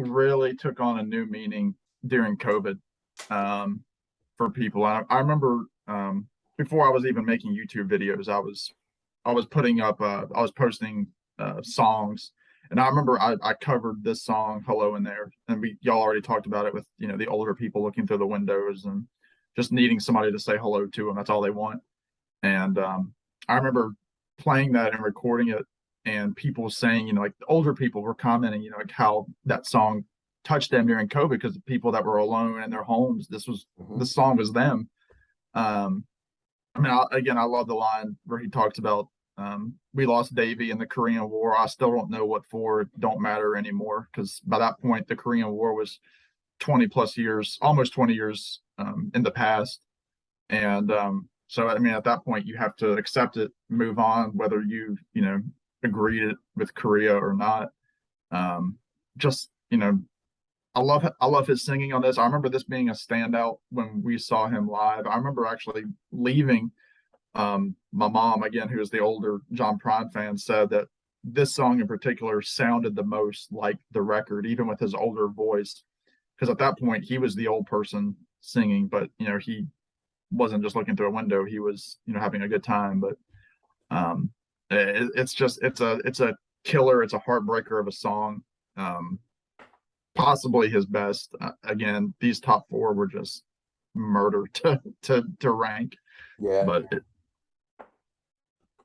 really took on a new meaning during COVID for people. I remember before I was even making YouTube videos, I was putting up I was posting songs, and I remember I covered this song Hello in There, and y'all already talked about it with the older people looking through the windows and just needing somebody to say hello to them. That's all they want. And I remember playing that and recording it, and people saying, like the older people were commenting, like how that song touched them during COVID, because the people that were alone in their homes, this song was them. I mean, I love the line where he talks about, we lost Davy in the Korean War. I still don't know what for. It don't matter anymore, because by that point, the Korean War was 20 plus years, almost 20 years in the past. And so, I mean, at that point, you have to accept it, move on, whether you agreed with Korea or not. I love his singing on this. I remember this being a standout when we saw him live. I remember actually leaving. My mom, again, who is the older John Prine fan, said that this song in particular sounded the most like the record, even with his older voice, because at that point he was the old person singing, but he wasn't just looking through a window. He was having a good time. But it's a killer. It's a heartbreaker of a song. Possibly his best. Again, these top 4 were just murder to rank. Yeah. But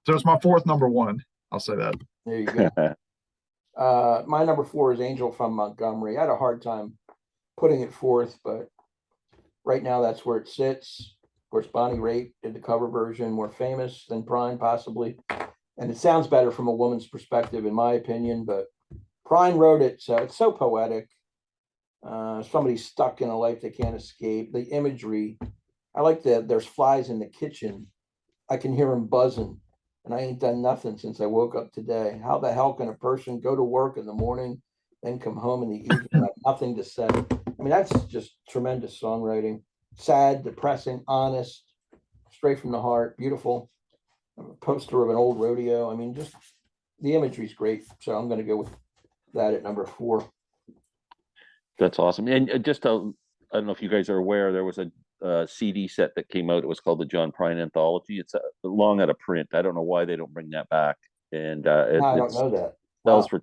so it's my 4th number 1. I'll say that. There you go. My number 4 is Angel from Montgomery. I had a hard time putting it 4th, but right now that's where it sits. Of course, Bonnie Raitt did the cover version, more famous than Prine possibly, and it sounds better from a woman's perspective, in my opinion. But Prine wrote it, so it's so poetic. Somebody stuck in a life they can't escape. The imagery, I like there's flies in the kitchen. I can hear them buzzing, and I ain't done nothing since I woke up today. How the hell can a person go to work in the morning, then come home in the evening and have nothing to say? I mean, that's just tremendous songwriting. sad, depressing, honest, straight from the heart, beautiful. A poster of an old rodeo. I mean, just the imagery's great. So I'm going to go with that at number 4. That's awesome. And just I don't know if you guys are aware, there was a CD set that came out. It was called the John Prine Anthology. It's long out of print. I don't know why they don't bring that back. And I don't know that. sells Wow. for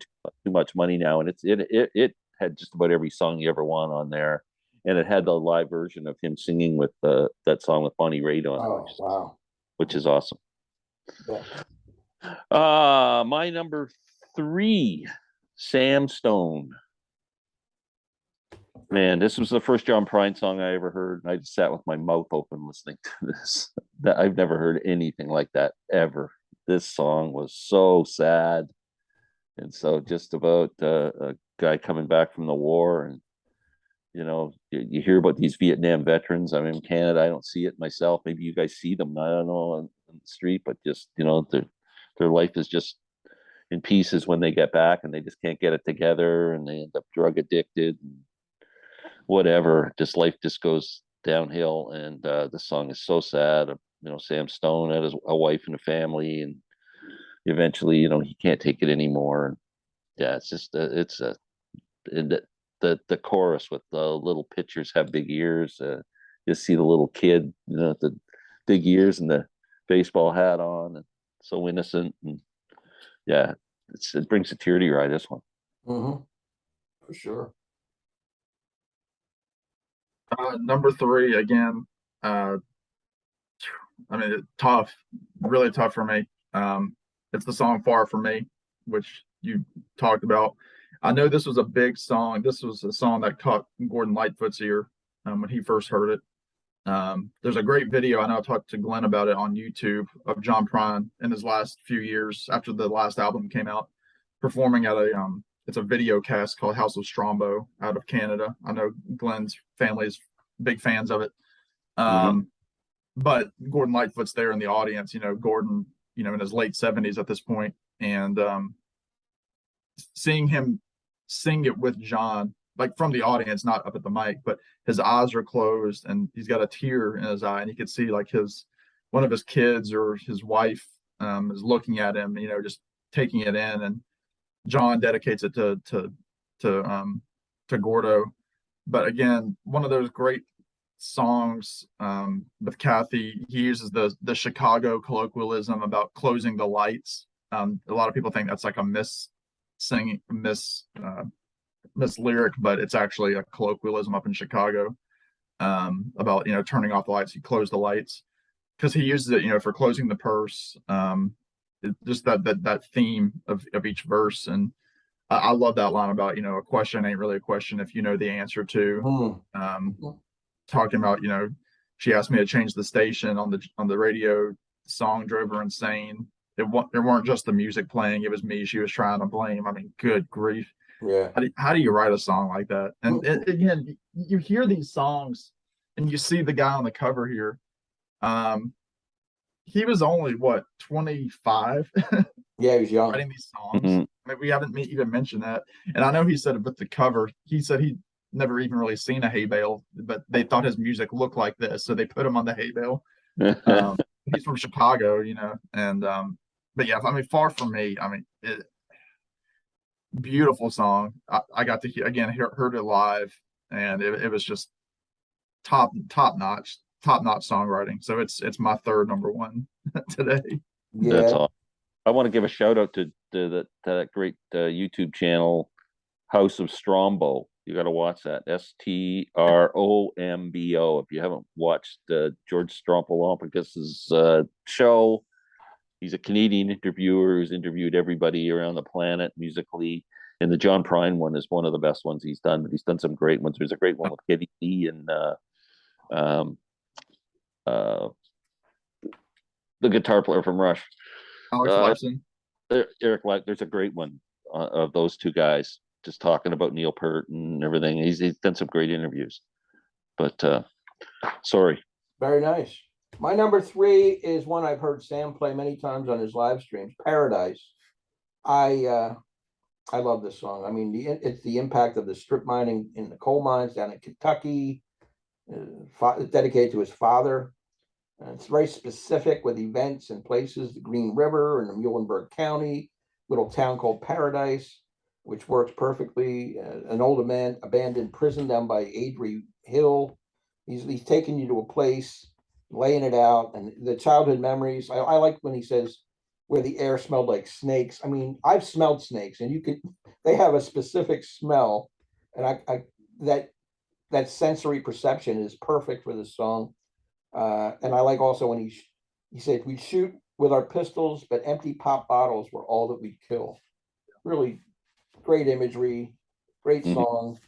too much money now. And it had just about every song you ever want on there. And it had the live version of him singing with that song with Bonnie Raitt on it, Oh, wow. which is awesome. Yeah. My number 3, Sam Stone. Man, this was the first John Prine song I ever heard, and I just sat with my mouth open listening to this. That I've never heard anything like that ever. This song was so sad, and so just about a guy coming back from the war, and you hear about these Vietnam veterans. I'm in Canada, I don't see it myself. Maybe you guys see them. I don't know on the street, but just their life is just in pieces when they get back, and they just can't get it together, and they end up drug addicted. And whatever, just life just goes downhill. And the song is so sad. Sam Stone had a wife and a family, and eventually he can't take it anymore. And yeah, it's just the chorus with the little pictures have big ears. You see the little kid, the big ears and the baseball hat on, and so innocent. And yeah, it brings a tear to your eye, this one. Mm-hmm. For sure. Number 3 again. I mean, tough, really tough for me. It's the song "Far From Me," which you talked about. I know this was a big song. This was a song that caught Gordon Lightfoot's ear when he first heard it. There's a great video. I know I talked to Glenn about it on YouTube of John Prine in his last few years after the last album came out, performing at it's a video cast called House of Strombo out of Canada. I know Glenn's family is big fans of it. But Gordon Lightfoot's there in the audience, Gordon, in his late 70s at this point, and seeing him sing it with John, like from the audience, not up at the mic, but his eyes are closed and he's got a tear in his eye, and you could see like one of his kids or his wife is looking at him, just taking it in, and John dedicates it to Gordo. But again, one of those great songs with Kathy. He uses the Chicago colloquialism about closing the lights. A lot of people think that's like a miss lyric, but it's actually a colloquialism up in Chicago about turning off the lights. You close the lights, because he uses it for closing the purse. Just that theme of each verse. And I love that line about a question ain't really a question if you know the answer to. Talking about she asked me to change the station on the radio. The song drove her insane. There weren't just the music playing, it was me she was trying to blame. I mean, good grief. Yeah. How do you write a song like that? And again, you hear these songs and you see the guy on the cover here. He was only 25 Yeah, he was young. writing these songs. I mean, we haven't even mentioned that. And I know he said with the cover, he said he never even really seen a hay bale, but they thought his music looked like this, so they put him on the hay bale. He's from Chicago, and but yeah, I mean, Far From Me, I mean, beautiful song. I got to heard it live, and it was just top notch songwriting. So it's my third number 1 today. Yeah. That's all. I want to give a shout out to that great YouTube channel, House of Strombo. You got to watch that. Strombo. If you haven't watched George Strompolompicus's show, he's a Canadian interviewer who's interviewed everybody around the planet musically. And the John Prine one is one of the best ones he's done, but he's done some great ones. There's a great one with Kitty D and the guitar player from Rush. Alex Lifeson. Eric Light. There's a great one of those two guys just talking about Neil Peart and everything. He's done some great interviews. But sorry. Very nice. My number 3 is one I've heard Sam play many times on his live streams, Paradise. I love this song. I mean, it's the impact of the strip mining in the coal mines down in Kentucky. dedicated to his father. And it's very specific with events and places, the Green River and the Muhlenberg County, little town called Paradise, which works perfectly. An old abandoned prison down by Adrie Hill. He's taking you to a place, laying it out, and the childhood memories. I like when he says where the air smelled like snakes. I mean, I've smelled snakes, and they have a specific smell, and that sensory perception is perfect for this song. And I like also when he said, we shoot with our pistols, but empty pop bottles were all that we kill. Really great imagery, great song.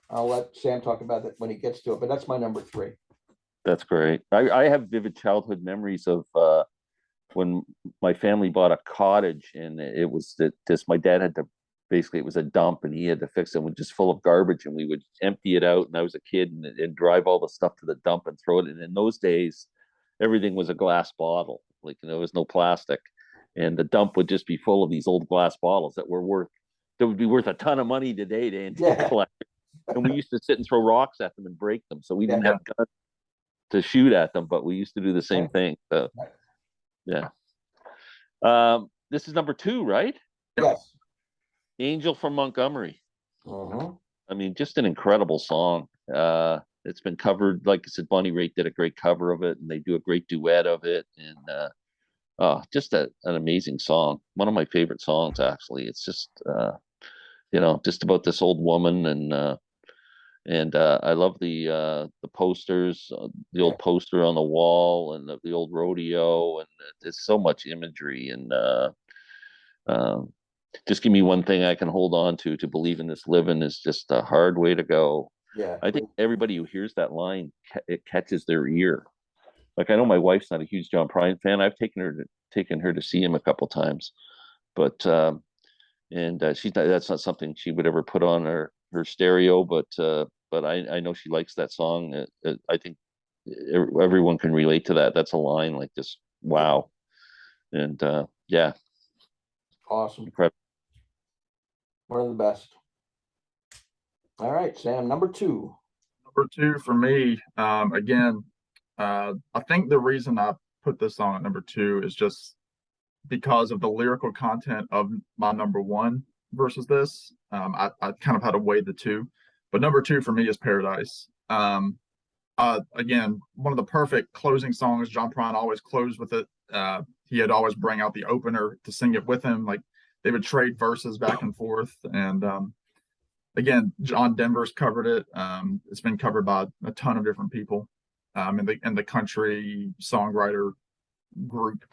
I'll let Sam talk about that when he gets to it, but that's my number 3. That's great. I have vivid childhood memories of when my family bought a cottage, and it was my dad had to, basically it was a dump, and he had to fix it with just full of garbage, and we would empty it out, and I was a kid, and drive all the stuff to the dump and throw it. And in those days, everything was a glass bottle, like there was no plastic, and the dump would just be full of these old glass bottles that would be worth a ton of money today to antique collectors. And we used to sit and throw rocks at them and break them. So we didn't have guns to shoot at them, but we used to do the same thing. So, yeah. This is number 2, right? Yes. Angel from Montgomery. Uh-huh. I mean, just an incredible song. It's been covered, like I said, Bonnie Raitt did a great cover of it, and they do a great duet of it. And just an amazing song. One of my favorite songs, actually. It's just, just about this old woman, and I love the posters, the old poster on the wall, and the old rodeo, and there's so much imagery. And just give me one thing I can hold on to believe in this living is just a hard way to go. Yeah. I think everybody who hears that line, it catches their ear. Like, I know my wife's not a huge John Prine fan. I've taken her to see him a couple times, but that's not something she would ever put on her stereo. But I know she likes that song. I think everyone can relate to that. That's a line like this. Wow. And yeah. Awesome. Incredible. One of the best. All right, Sam, number 2. Number 2 for me, again, I think the reason I put this song at number 2 is just because of the lyrical content of my number 1 versus this. I kind of had to weigh the two, but number 2 for me is Paradise. Again, one of the perfect closing songs. John Prine always closed with it. He had always bring out the opener to sing it with him. Like, they would trade verses back and forth. And again, John Denver's covered it. It's been covered by a ton of different people in the country songwriter group.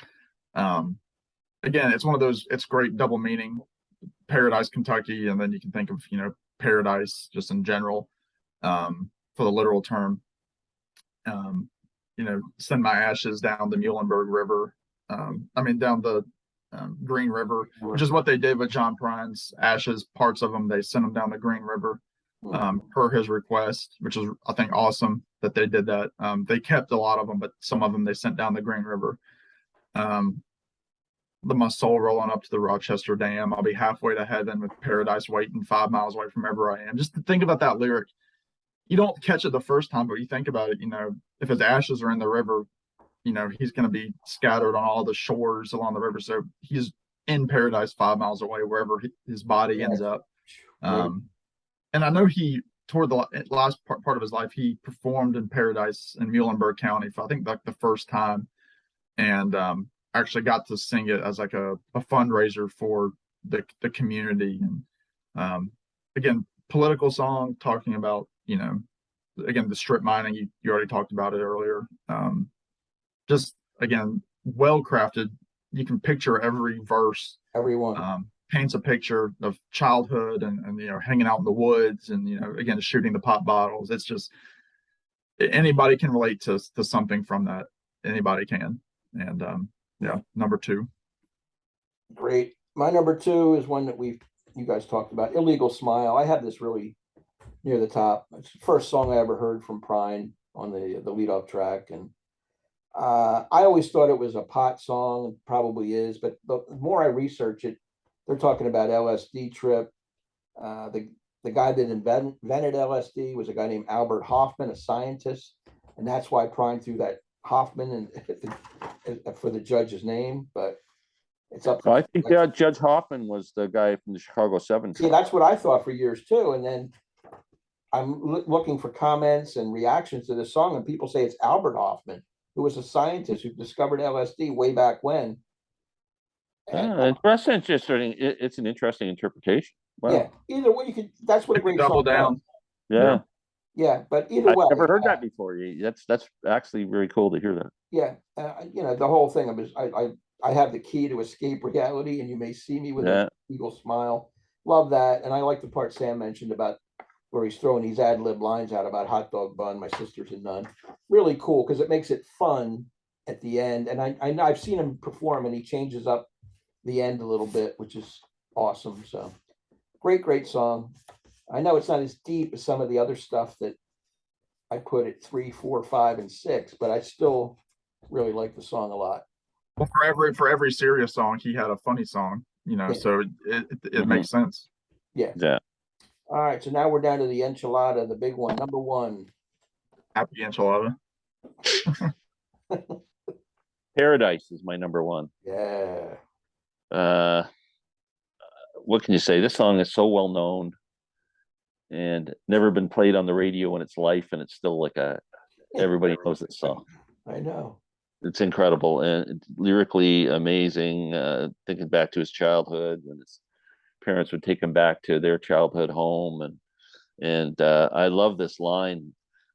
Again, it's one of those, it's great double meaning. Paradise, Kentucky, and then you can think of, paradise just in general, for the literal term. Send my ashes down the Muhlenberg River. Down the Green River, which is what they did with John Prine's ashes. Parts of them, they sent them down the Green River per his request, which is, I think, awesome that they did that. They kept a lot of them, but some of them they sent down the Green River. My soul rolling up to the Rochester Dam. I'll be halfway to heaven with paradise waiting 5 miles away from wherever I am. Just to think about that lyric. You don't catch it the first time, but you think about it, if his ashes are in the river, he's going to be scattered on all the shores along the river. So he's in paradise 5 miles away, wherever his body ends up. And I know he, toward the last part of his life, he performed in Paradise in Muhlenberg County for, I think, like the first time. And actually got to sing it as like a fundraiser for the community. And again, political song talking about, again, the strip mining, you already talked about it earlier. Just, again, well crafted. You can picture every verse. Everyone paints a picture of childhood and hanging out in the woods and again, shooting the pop bottles. It's just, anybody can relate to something from that. Anybody can. And number 2. Great. My number 2 is one that you guys talked about, Illegal Smile. I have this really near the top. It's the first song I ever heard from Prine on the lead off track. And I always thought it was a pot song, and probably is, but the more I research it, they're talking about LSD trip. The the guy that invented LSD was a guy named Albert Hoffman, a scientist, and that's why Prine threw that Hoffman and for the judge's name. But it's up. I think Judge Hoffman was the guy from the Chicago 7. See, that's what I thought for years too. And then I'm looking for comments and reactions to this song, and people say it's Albert Hoffman, who was a scientist who discovered LSD way back when. And, that's interesting. It's an interesting interpretation. Wow. Yeah, either way, you could. That's what a great double song down. Yeah. Yeah, but either way, I've never heard that before. That's actually very cool to hear that. Yeah, the whole thing. I have the key to escape reality, and you may see me with an eagle smile. Love that, and I like the part Sam mentioned about where he's throwing these ad lib lines out about hot dog bun. My sister's a nun. Really cool because it makes it fun at the end, and I've seen him perform, and he changes up the end a little bit, which is awesome. So great song. I know it's not as deep as some of the other stuff that I put at 3, 4, 5, and 6, but I still really like the song a lot. Well, for every serious song, he had a funny song, so it makes sense. Yeah. All right, so now we're down to the enchilada, the big one, number 1. Happy enchilada. Paradise is my number 1. Yeah. What can you say? This song is so well known and never been played on the radio in its life, and it's still like everybody knows this song. I know. It's incredible and lyrically amazing. Thinking back to his childhood when his parents would take him back to their childhood home, and I love this line.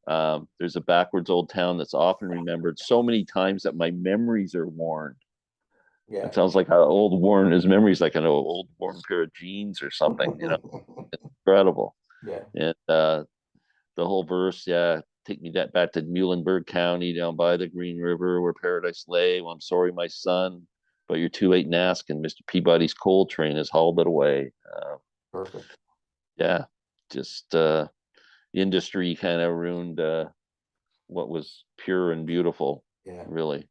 There's a backwards old town that's often remembered so many times that my memories are worn. Yeah. It sounds like how old worn his memories, like an old worn pair of jeans or something. It's incredible. Yeah. And the whole verse, take me back to Muhlenberg County, down by the Green River where paradise lay. Well, I'm sorry, my son, but you're too late in asking. Mr. Peabody's coal train has hauled it away. Perfect. Yeah, just the industry kind of ruined what was pure and beautiful. Yeah. Really.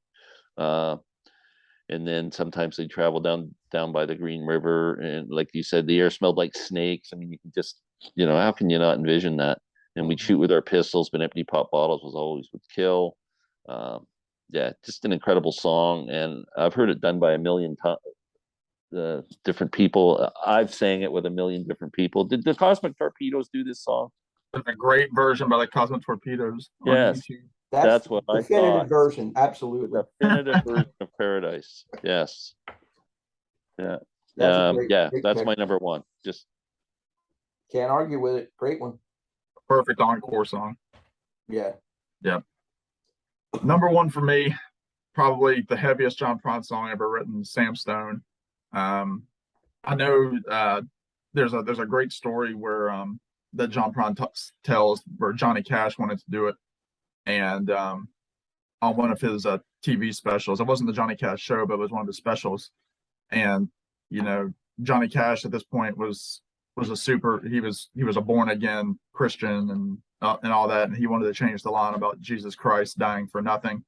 And then sometimes they travel down by the Green River, and like you said, the air smelled like snakes. I mean, you can just, how can you not envision that? And we'd shoot with our pistols, but empty pop bottles was always would kill. Just an incredible song, and I've heard it done by a million different people. I've sang it with a million different people. Did the Cosmic Torpedoes do this song? It's a great version by the Cosmic Torpedoes. Yes. That's what I thought. Version, absolutely. Definitive version of Paradise. Yes. Yeah. That's my number 1. Just can't argue with it. Great one. Perfect encore song. Yeah. Number 1 for me, probably the heaviest John Prine song ever written, Sam Stone. I know there's a great story where that John Prine tells where Johnny Cash wanted to do it. And on one of his TV specials, it wasn't the Johnny Cash show, but it was one of the specials. And Johnny Cash at this point was he was a born again Christian and all that, and he wanted to change the line about Jesus Christ dying for nothing.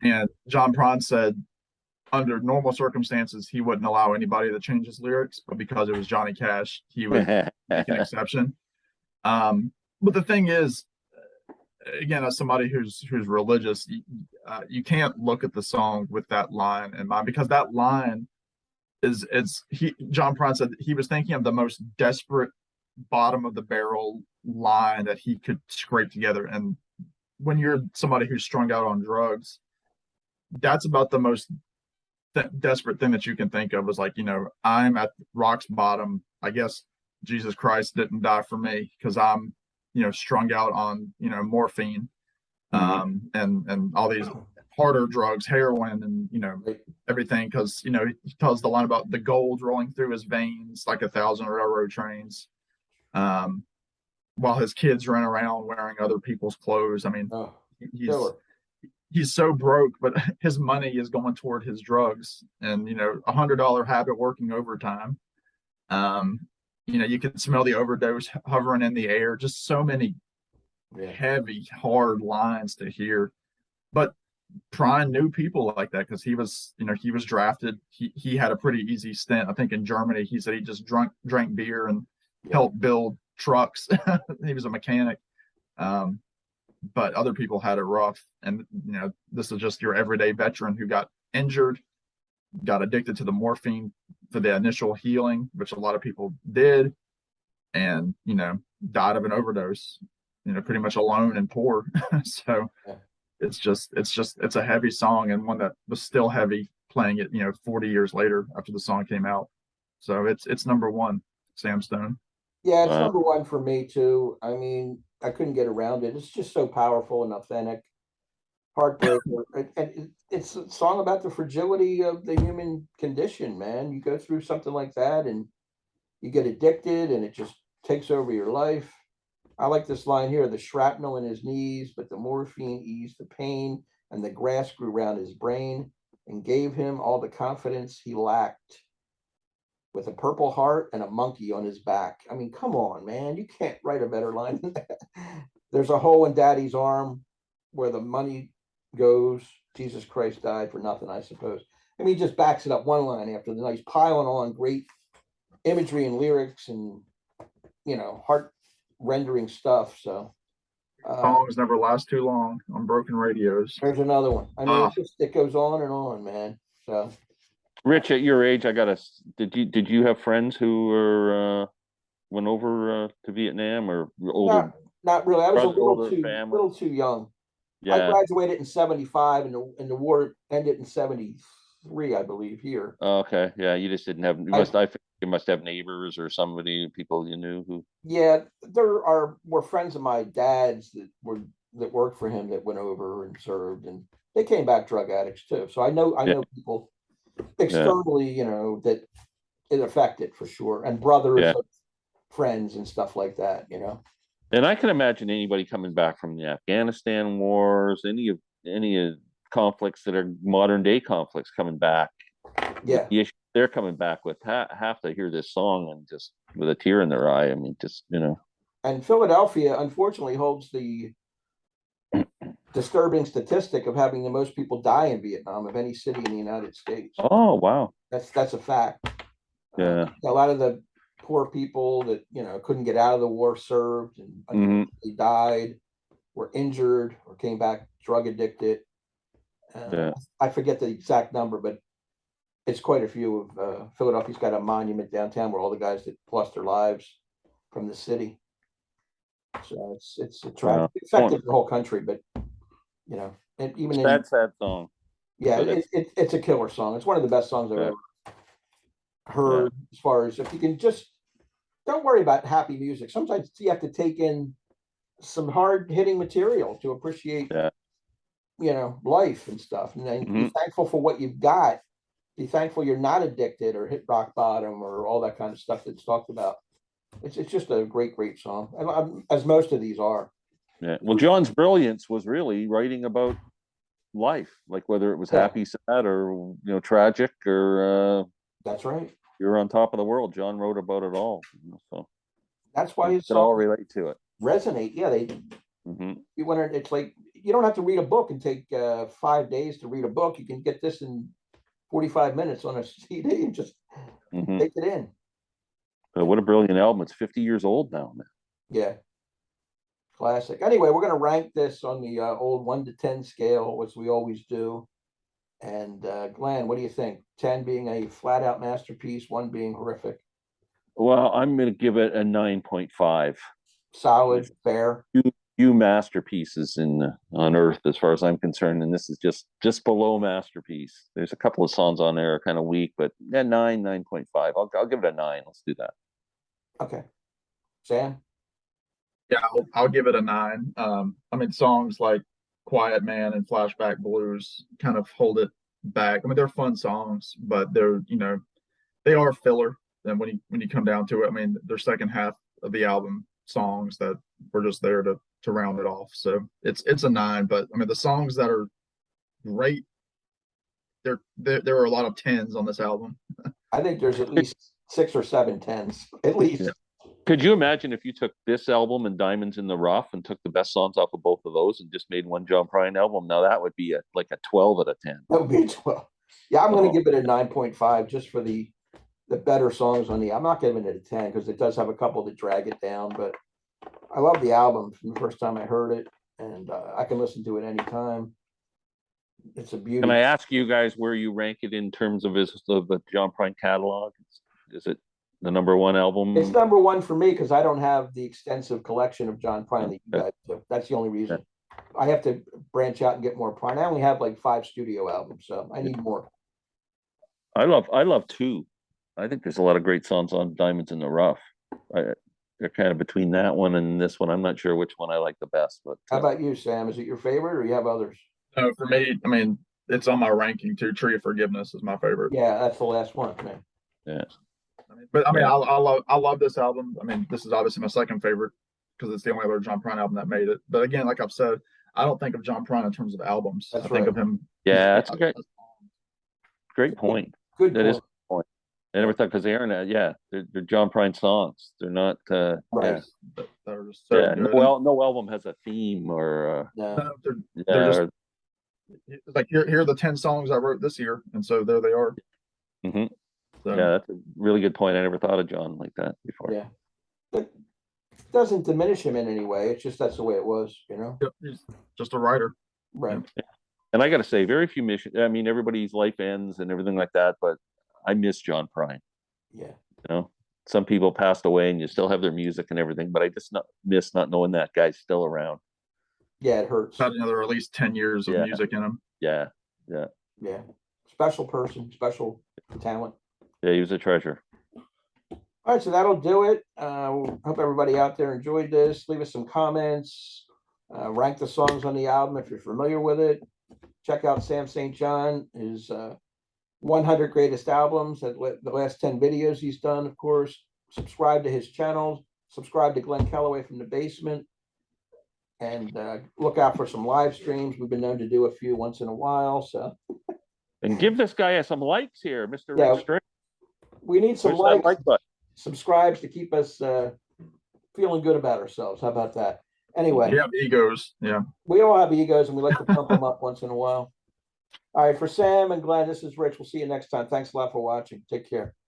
And John Prine said, under normal circumstances, he wouldn't allow anybody to change his lyrics, but because it was Johnny Cash, he would make an exception. But the thing is, again, as somebody who's religious, you can't look at the song with that line in mind, because that line John Prine said he was thinking of the most desperate bottom of the barrel line that he could scrape together. And when you're somebody who's strung out on drugs, that's about the most desperate thing that you can think of, is like, I'm at rock's bottom. I guess Jesus Christ didn't die for me because I'm strung out on morphine and all these harder drugs, heroin, and everything, because he tells the line about the gold rolling through his veins like 1,000 railroad trains, while his kids run around wearing other people's clothes. I mean, he's so broke, but his money is going toward his drugs, and $100 habit working overtime. You can smell the overdose hovering in the air. Just so many heavy, hard lines to hear. But Prine knew people like that, because he was drafted. He had a pretty easy stint, I think, in Germany. He said he just drank beer and helped build trucks. He was a mechanic. But other people had it rough. And, this is just your everyday veteran who got injured, got addicted to the morphine for the initial healing, which a lot of people did, and, died of an overdose, pretty much alone and poor. So Yeah. it's a heavy song, and one that was still heavy playing it, 40 years later after the song came out. So it's number one, Sam Stone. Yeah, it's Wow. number one for me too. I mean, I couldn't get around it. It's just so powerful and authentic. Heartbreaker. It's a song about the fragility of the human condition, man. You go through something like that and you get addicted and it just takes over your life. I like this line here: the shrapnel in his knees, but the morphine eased the pain, and the grass grew round his brain and gave him all the confidence he lacked. With a purple heart and a monkey on his back. I mean, come on, man. You can't write a better line than that. There's a hole in daddy's arm where the money goes. Jesus Christ died for nothing, I suppose. I mean, he just backs it up one line after the nice piling on great imagery and lyrics and, heart rendering stuff. So Songs never last too long on broken radios. there's another one. I mean, it goes on and on, man. So Rich, at your age, did you have friends who were went over to Vietnam, or older? not really. I was a older family? little too young. I Yeah. graduated in 75 and the war ended in 73, I believe, here. Okay. Yeah. You just didn't have. I think you must have neighbors or people you knew who. Yeah, were friends of my dad's that worked for him that went over and served, and they came back drug addicts too. So I know people externally, that it affected for sure, and brothers of friends and stuff like that, And I can imagine anybody coming back from the Afghanistan wars, any of conflicts that are modern day conflicts coming back. Yeah, the issue they're coming back with have to hear this song and just with a tear in their eye. I mean, just And Philadelphia, unfortunately, holds the disturbing statistic of having the most people die in Vietnam of any city in the United States. Oh wow, that's a fact. Yeah. A lot of the poor people that couldn't get out of the war served and unfortunately died, were injured, or came back drug addicted. I forget the exact number, but it's quite a few. Of Philadelphia's got a monument downtown where all the guys that lost their lives from the city. So it's a tragic. It affected the whole country, but even sad song. Yeah, it's a killer song. It's one of the best songs I've ever heard. As far as, if you can just don't worry about happy music. Sometimes you have to take in some hard hitting material to appreciate life and stuff, and then be thankful for what you've got. Be thankful you're not addicted or hit rock bottom or all that kind of stuff that's talked about. It's just a great song, as most of these are. Yeah. Well, John's brilliance was really writing about life, like whether it was happy, sad, or tragic, or that's right. You're on top of the world. John wrote about it all, so that's why his songs all relate to it. Resonate. Yeah, they. You want to? It's like you don't have to read a book and take 5 days to read a book. You can get this in 45 minutes on a CD and just take it in. But what a brilliant album! It's 50 years old now, man. Yeah, classic. Anyway, we're going to rank this on the old 1 to 10 scale, which we always do. And Glenn, what do you think? 10 being a flat out masterpiece, 1 being horrific. Well, I'm going to give it a 9.5. Solid, fair. Few masterpieces on Earth, as far as I'm concerned, and this is just below masterpiece. There's a couple of songs on there are kind of weak, but 9.5. I'll give it a 9. Let's do that. Okay, Sam. Yeah, I'll give it a 9. I mean, songs like Quiet Man and Flashback Blues kind of hold it back. I mean, they're fun songs, but they're they are filler. And when you come down to it, I mean, they're second half of the album songs that were just there to round it off. So it's a 9. But I mean, the songs that are great, there are a lot of 10s on this album. I think there's at least 6 or 7 10s, at least. Yeah. Could you imagine if you took this album and Diamonds in the Rough and took the best songs off of both of those and just made one John Prine album? Now that would be like a 12 out of 10. That would be a 12. Yeah, I'm going to give it a 9.5 just for the the better songs on the. I'm not giving it a 10 because it does have a couple that drag it down, but I love the album from the first time I heard it, and I can listen to it anytime. It's a beauty. Can I ask you guys where you rank it in terms of the John Prine catalog? Is it the #1 album? It's #1 for me because I don't have the extensive collection of John Prine that you guys do. That's the only reason. I have to branch out and get more Prine. I only have like 5 studio albums, so I need more. I love 2. I think there's a lot of great songs on Diamonds in the Rough. They're kind of between that one and this one. I'm not sure which one I like the best. But how about you, Sam? Is it your favorite, or you have others? No, for me, I mean, it's on my ranking too. Tree of Forgiveness is my favorite. Yeah, that's the last one, man. Yeah. But I mean, Yeah. I love this album. I mean, this is obviously my second favorite because it's the only other John Prine album that made it. But again, like I've said, I don't think of John Prine in terms of albums. That's I think right. of him. Yeah, that's a great point. Good That point. is a good point. I never thought because they're John Prine songs. They're not Right. That are just so yeah. good. No album has a theme or No. No, they're yeah. just like here are the 10 songs I wrote this year, and so there they are. Mhm. So, Yeah, that's a really good point. I never thought of John like that before. Yeah. But it doesn't diminish him in any way. It's just that's the way it was, you know? he's just a writer. Right. And I got to say, very few mission. I mean, everybody's life ends and everything like that, but I miss John Prine. Yeah. You know, some people passed away, and you still have their music and everything, but I just miss not knowing that guy's still around. Yeah, it hurts. Had another at least 10 years of Yeah. music in him. Yeah. Yeah. Special person, special talent. Yeah, he was a treasure. All right, so that'll do it. Hope everybody out there enjoyed this. Leave us some comments. Rank the songs on the album if you're familiar with it. Check out Sam St. John, his 100 greatest albums, the last 10 videos he's done, of course. Subscribe to his channel. Subscribe to Glen Kellaway from the Basement. And look out for some live streams. We've been known to do a few once in a while. So, And give this guy some likes here, Mr. Yeah. Rick Strick. we need some Where's that likes, like button? subscribes to keep us feeling good about ourselves. How about that? Anyway, We have egos. Yeah. we all have egos and we like to pump them up once in a while. All right, for Sam and Glenn, this is Rich. We'll see you next time. Thanks a lot for watching. Take care.